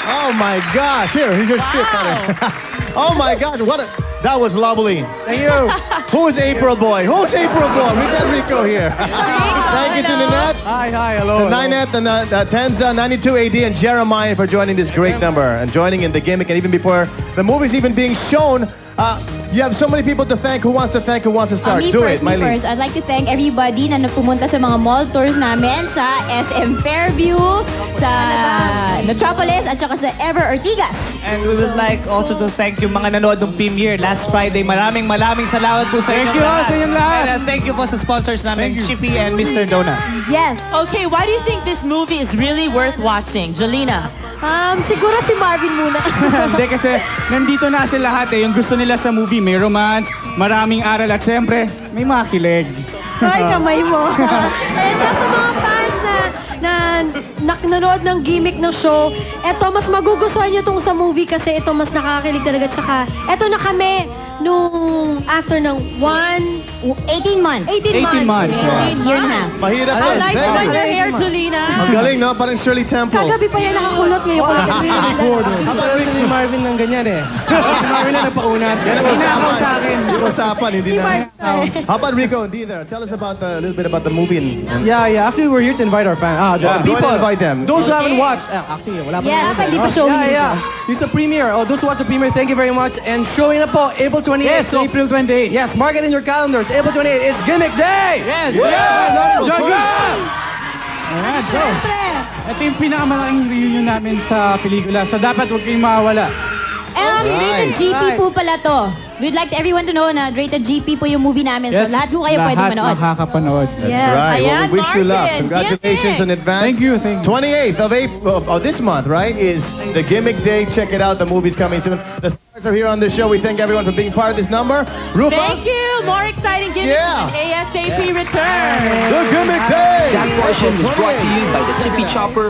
Oh my gosh! Here, here's your script. Oh my gosh! That was lovely. Thank you. Who's April Boy? Who's April Boy? We got Rico here. Thank you to Ninette. Hi, hello. Ninette and Tenza, 92 AD, and Jeremiah for joining this great number and joining in the gimmick. And even before the movie's even being shown, you have so many people to thank. Who wants to thank? Who wants to start? Me Do first, it, me Miley. first. I'd like to thank everybody na napumunta sa mga mall tours namin sa SM Fairview, sa Metropolis, at saka sa Ever Ortigas. And we would like also to thank yung mga nanood ng premiere last Friday. Maraming salamat po sa Thank you sa inyong lahat. And thank you po sa sponsors namin, Chippy and Mr. Donut. Yes. Okay, why do you think this movie is really worth watching? Jolina? Siguro si Marvin muna. Hindi kasi nandito na sila lahat eh. Yung gusto nila sa movie, may romance, maraming aral at syempre, may mga kilig. Ay, kamay mo. Eh, siya sa mga fans na nanonood ng gimmick ng show, eto, mas magugustuhan nyo itong sa movie kasi ito mas nakakakilig talaga. Tsaka, eto na kami nung after ng 18 months. 18 months. Year and a half. Mahirap I yan. like Thank about you. your hair, Jolina. Ang galing, no? Parang Shirley Temple. Kagabi pa yan nakakulot ngayon. Gusto ni Marvin ng ganyan eh. Si Marvin na napaunat. Yan ang usapan. sa akin. Yung usapan, hindi Si na. Marvin. How about Rico and Deether? Tell us about a little bit about the movie. Yeah. Actually, we're here to invite our fans. Go ahead and invite them. Those who haven't watched. Actually, wala pa Yes, naman. hindi pa showing Yeah. dito. It's the premiere. Those who watch the premiere, thank you very much. And showing up po, April 28th. Yes, So, April 28. yes, mark it in your calendars. April 28th. It's Gimmick Day! Yes! Yeah! Jogi! Ayan, so, Siyempre. ito yung pinakamalaking reunion namin sa pelikula. So, dapat huwag kayong mawawala. Rated GP po pala to. We'd like everyone to know na rated GP po yung movie namin. So, lahat po kayo pwede manood. Lahat makakapanood. That's Yeah. right. Well, Ayan, we wish you luck. Marvin. Congratulations in advance. Thank you, thank you. 28th of April of this month, right, is the Gimmick Day. Check it out. The movie's coming soon. The stars are here on the show. We thank everyone for being part of this number. Rufa, Thank you. More exciting gimmicks Yeah. when ASAP returns. the Gimmick Day. That portion was brought to 28th. you by the Chippy Chopper.